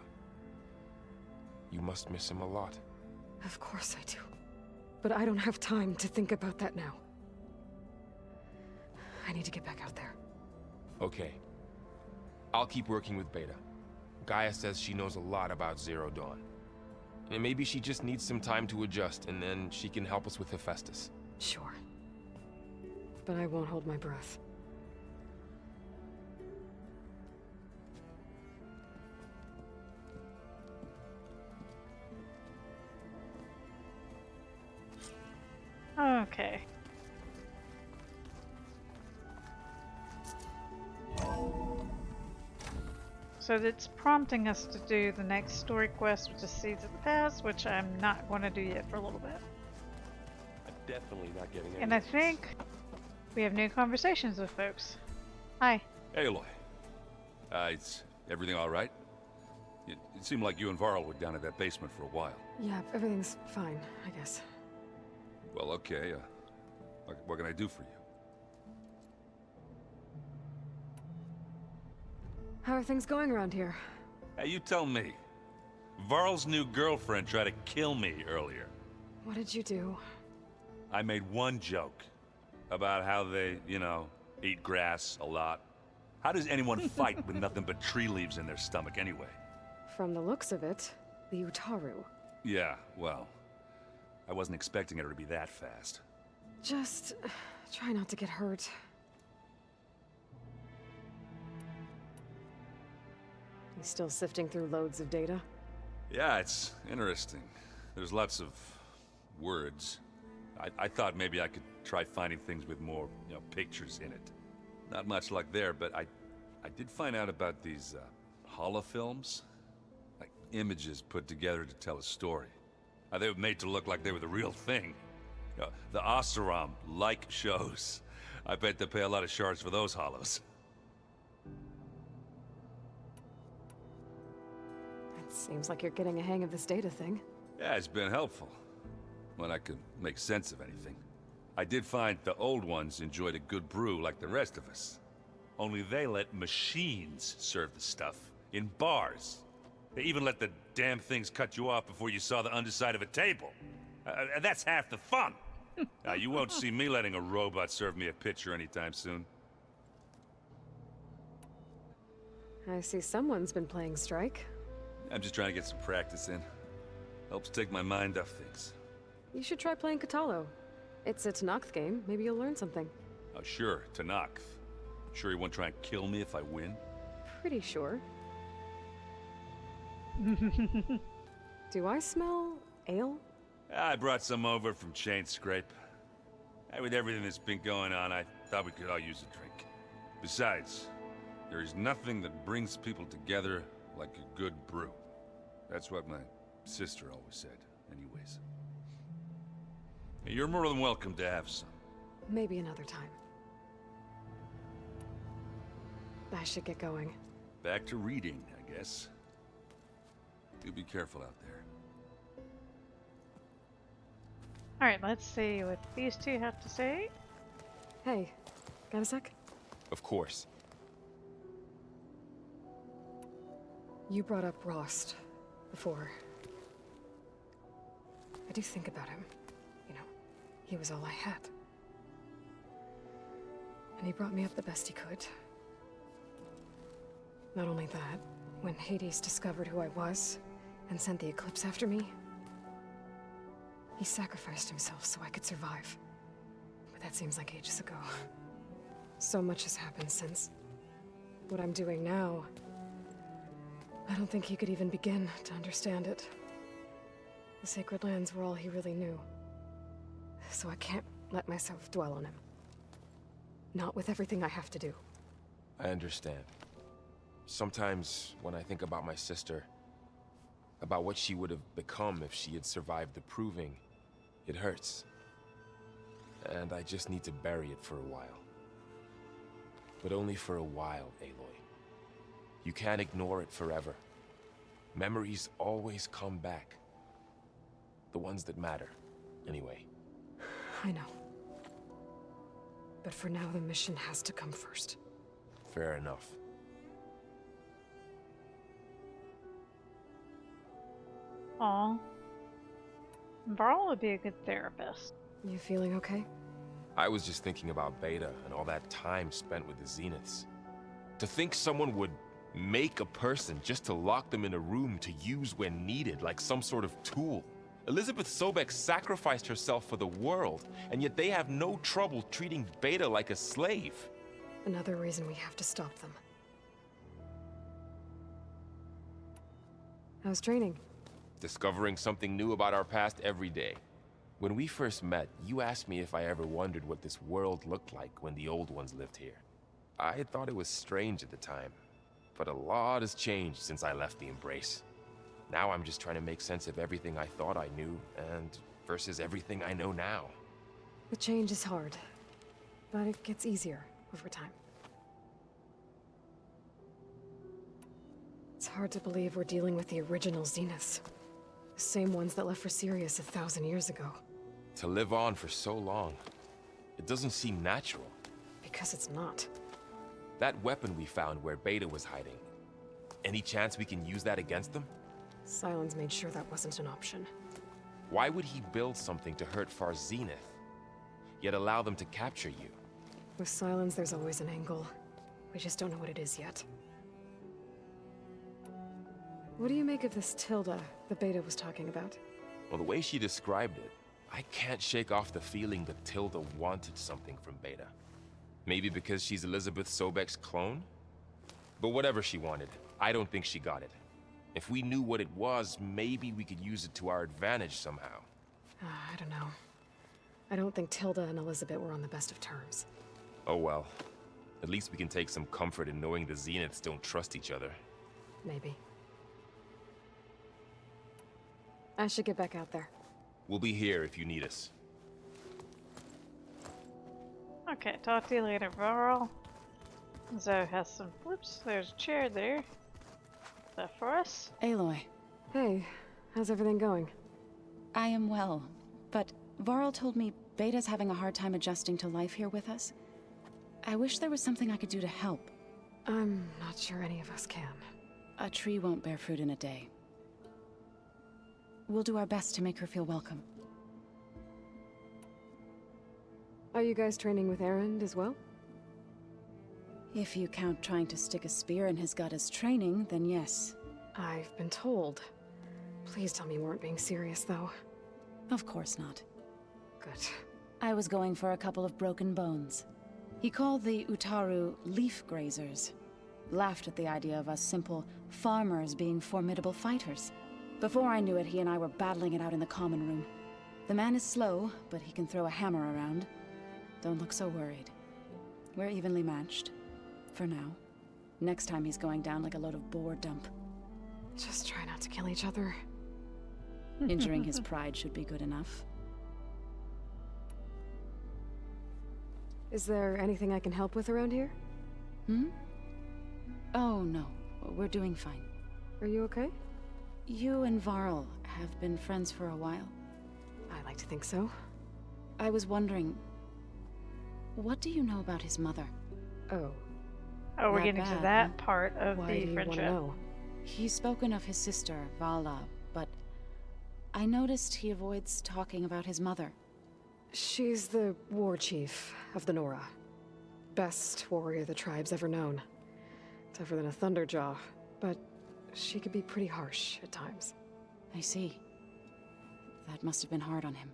You must miss him a lot. Of course I do. But I don't have time to think about that now. I need to get back out there. Okay. I'll keep working with Beta. Gaia says she knows a lot about Zero Dawn. And maybe she just needs some time to adjust, and then she can help us with Hephaestus. Sure. But I won't hold my breath. Okay. So it's prompting us to do the next story quest, which is Seeds of the Past, which I'm not going to do yet for a little bit. I'm definitely not getting any And I of these. think we have new conversations with folks. Hi. Hey, Aloy. Is everything all right? It seemed like you and Varl were down at that basement for a while. Yeah, everything's fine, I guess. Well, okay. What can I do for you? How are things going around here? Hey, you tell me. Varl's new girlfriend tried to kill me earlier. What did you do? I made one joke about how they, you know, eat grass a lot. How does anyone fight with nothing but tree leaves in their stomach anyway? From the looks of it, the Utaru. Yeah, well, I wasn't expecting her to be that fast. Just try not to get hurt. You still sifting through loads of data? Yeah, it's interesting. There's lots of words. I thought maybe I could try finding things with more, you know, pictures in it. Not much luck there, but I did find out about these holofilms. Like images put together to tell a story. They were made to look like they were the real thing. You know, the Oseram like shows. I bet they pay a lot of shards for those hollows. It seems like you're getting a hang of this data thing. Yeah, it's been helpful. When I could make sense of anything. I did find the old ones enjoyed a good brew like the rest of us. Only they let machines serve the stuff. In bars. They even let the damn things cut you off before you saw the underside of a table. That's half the fun. Now, you won't see me letting a robot serve me a pitcher anytime soon. I see someone's been playing Strike. I'm just trying to get some practice in. Helps take my mind off things. You should try playing Katalo. It's a Tenakth game. Maybe you'll learn something. Oh, sure, Tenakth. Sure you won't try and kill me if I win? Pretty sure. Do I smell ale? I brought some over from Chain Scrape. With everything that's been going on, I thought we could all use a drink. Besides, there is nothing that brings people together like a good brew. That's what my sister always said, anyways. You're more than welcome to have some. Maybe another time. I should get going. Back to reading, I guess. You be careful out there. Alright, let's see what these two have to say. Hey, got a sec? Of course. You brought up Rost before. I do think about him. You know, he was all I had. And he brought me up the best he could. Not only that, when Hades discovered who I was and sent the Eclipse after me, he sacrificed himself so I could survive. But that seems like ages ago. So much has happened since. What I'm doing now, I don't think he could even begin to understand it. The Sacred Lands were all he really knew. So I can't let myself dwell on him. Not with everything I have to do. I understand. Sometimes, when I think about my sister, about what she would have become if she had survived the Proving, it hurts. And I just need to bury it for a while. But only for a while, Aloy. You can't ignore it forever. Memories always come back. The ones that matter, anyway. I know. But for now, the mission has to come first. Fair enough. Aw. Varl would be a good therapist. You feeling okay? I was just thinking about Beta and all that time spent with the Zeniths. To think someone would make a person just to lock them in a room to use when needed, like some sort of tool. Elizabeth Sobek sacrificed herself for the world, and yet they have no trouble treating Beta like a slave. Another reason we have to stop them. How's training? Discovering something new about our past every day. When we first met, you asked me if I ever wondered what this world looked like when the old ones lived here. I thought it was strange at the time, but a lot has changed since I left the Embrace. Now I'm just trying to make sense of everything I thought I knew, and versus everything I know now. The change is hard, but it gets easier over time. It's hard to believe we're dealing with the original Zeniths. The same ones that left for Sirius 1,000 years ago. To live on for so long, it doesn't seem natural. Because it's not. That weapon we found where Beta was hiding, any chance we can use that against them? Sylens made sure that wasn't an option. Why would he build something to hurt Far Zenith, yet allow them to capture you? With Sylens, there's always an angle. We just don't know what it is yet. What do you make of this Tilda that Beta was talking about? Well, the way she described it, I can't shake off the feeling that Tilda wanted something from Beta. Maybe because she's Elizabeth Sobek's clone? But whatever she wanted, I don't think she got it. If we knew what it was, maybe we could use it to our advantage somehow. I don't know. I don't think Tilda and Elizabeth were on the best of terms. Oh well. At least we can take some comfort in knowing the Zeniths don't trust each other. Maybe. I should get back out there. We'll be here if you need us. Okay, talk to you later, Varl. Zoe has some... Whoops, there's a chair there. Is that for us? Aloy. Hey, how's everything going? I am well, but Varl told me Beta's having a hard time adjusting to life here with us. I wish there was something I could do to help. I'm not sure any of us can. A tree won't bear fruit in a day. We'll do our best to make her feel welcome. Are you guys training with Erend as well? If you count trying to stick a spear in his gut as training, then yes. I've been told. Please tell me you weren't being serious, though. Of course not. Good. I was going for a couple of broken bones. He called the Utaru leaf grazers. Laughed at the idea of us simple farmers being formidable fighters. Before I knew it, he and I were battling it out in the common room. The man is slow, but he can throw a hammer around. Don't look so worried. We're evenly matched. For now. Next time he's going down like a load of boar dump. Just try not to kill each other. Injuring his pride should be good enough. Is there anything I can help with around here? Oh, no. We're doing fine. Are you okay? You and Varl have been friends for a while. I like to think so. I was wondering, what do you know about his mother? Oh. Oh, we're Not getting to bad, that huh? part of Why the do you friendship. want to know? He's spoken of his sister, Vala, but I noticed he avoids talking about his mother. She's the war chief of the Nora. best warrior the tribe's ever known. Tougher than a Thunderjaw, but she could be pretty harsh at times. I see. That must have been hard on him.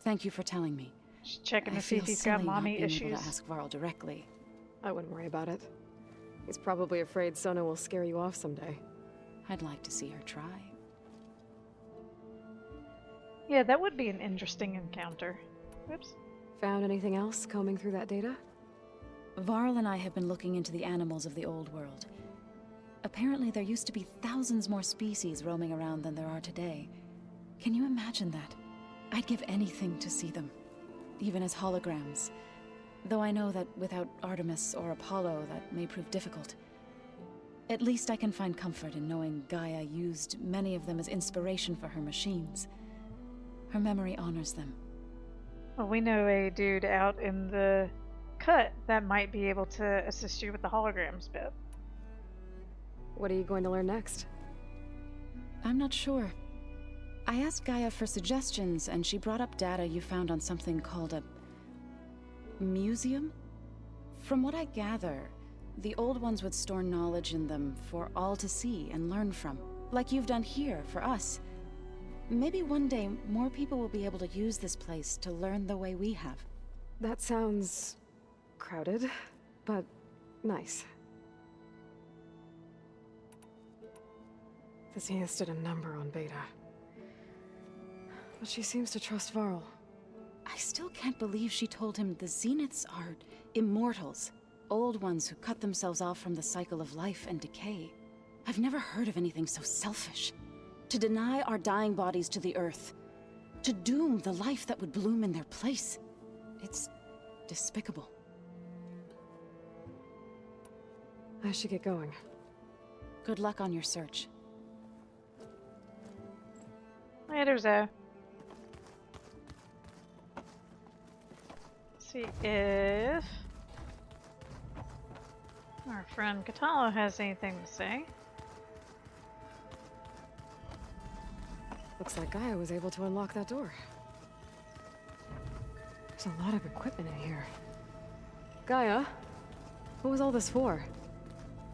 Thank you for telling me. Just checking I to see if feel he's got silly not mommy being able issues. to ask Varl directly. I wouldn't worry about it. He's probably afraid Sona will scare you off someday. I'd like to see her try. Yeah, that would be an interesting encounter. Oops. Found anything else combing through that data? Varl and I have been looking into the animals of the old world. Apparently there used to be thousands more species roaming around than there are today. Can you imagine that? I'd give anything to see them, even as holograms. Though I know that without Artemis or Apollo, that may prove difficult. At least I can find comfort in knowing Gaia used many of them as inspiration for her machines. Her memory honors them. Well, we know a dude out in the cut that might be able to assist you with the holograms bit. What are you going to learn next? I'm not sure. I asked Gaia for suggestions, and she brought up data you found on something called a museum? From what I gather, the old ones would store knowledge in them for all to see and learn from, like you've done here for us. Maybe one day more people will be able to use this place to learn the way we have. That sounds crowded, but nice. The Zenith did a number on Beta. But she seems to trust Varl. I still can't believe she told him the Zeniths are immortals. Old ones who cut themselves off from the cycle of life and decay. I've never heard of anything so selfish. To deny our dying bodies to the earth. To doom the life that would bloom in their place. It's despicable. I should get going. Good luck on your search. Later, Zoe. See if our friend Katalo has anything to say. Looks like Gaia was able to unlock that door. There's a lot of equipment in here. Gaia, what was all this for?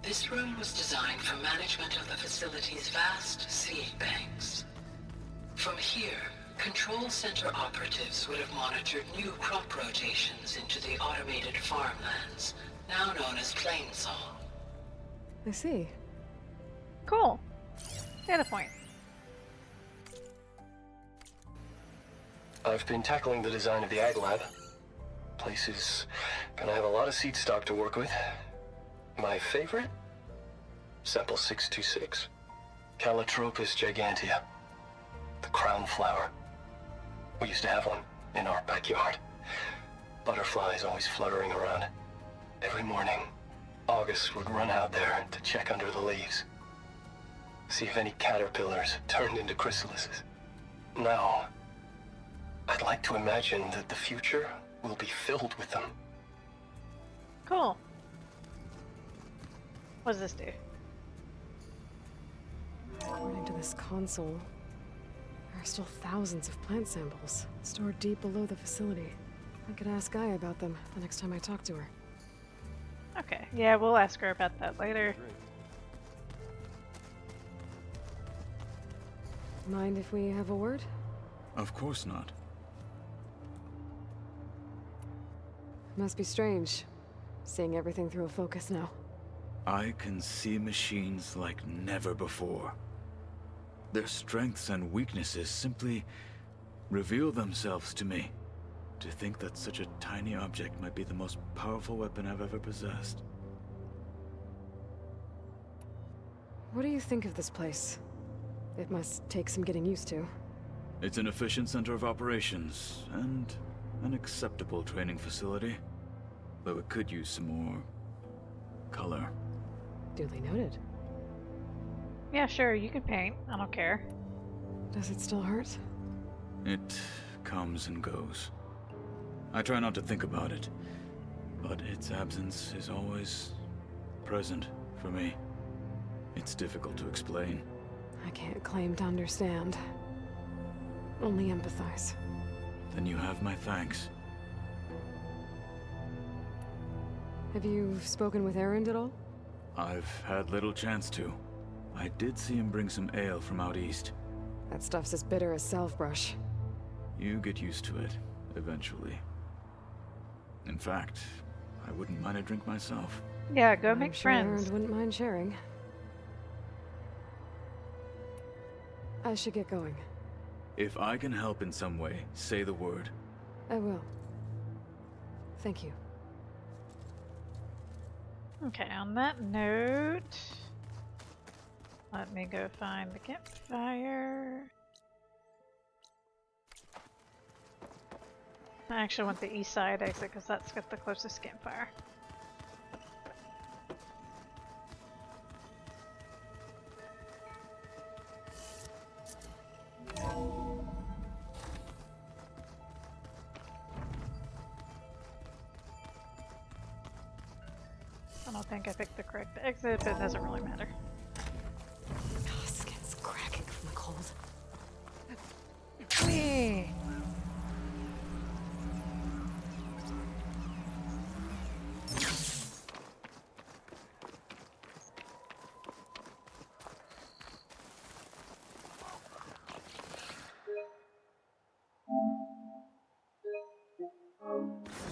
This room was designed for management of the facility's vast seed banks. From here, Control Center operatives would have monitored new crop rotations into the automated farmlands, now known as Plainsall. I see. Cool. Data point. I've been tackling the design of the Ag Lab. Place is gonna have a lot of seed stock to work with. My favorite? Sample 626. Calotropis gigantea. The crown flower. We used to have one in our backyard. Butterflies always fluttering around. Every morning, August would run out there to check under the leaves. See if any caterpillars turned into chrysalises. Now, I'd like to imagine that the future will be filled with them. Cool. What does this do? According to this console, there are still thousands of plant samples stored deep below the facility. I could ask Gaia about them the next time I talk to her. Okay, yeah, we'll ask her about that later. Mind if we have a word? Of course not. Must be strange, seeing everything through a focus now. I can see machines like never before. Their strengths and weaknesses simply reveal themselves to me. To think that such a tiny object might be the most powerful weapon I've ever possessed. What do you think of this place? It must take some getting used to. It's an efficient center of operations, and an acceptable training facility. Though it could use some more color. Duly noted. Yeah, sure, you can paint. I don't care. Does it still hurt? It comes and goes. I try not to think about it, but its absence is always present for me. It's difficult to explain. I can't claim to understand. Only empathize. Then you have my thanks. Have you spoken with Erend at all? I've had little chance to. I did see him bring some ale from out east. That stuff's as bitter as salvebrush. You get used to it, eventually. In fact, I wouldn't mind a drink myself. Yeah, go I'm make sure friends. Erend wouldn't mind sharing. I should get going. If I can help in some way, say the word. I will. Thank you. Okay, on that note, let me go find the campfire. I actually want the east side exit because that's got the closest campfire. I don't think I picked the correct exit, but it doesn't really matter. Oh, skin's cracking from the cold. Whee!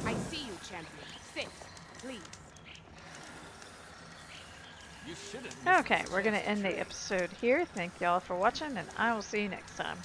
I see you, champion. Sit, please. Okay, we're gonna end the episode here. Thank y'all for watching, and I will see you next time.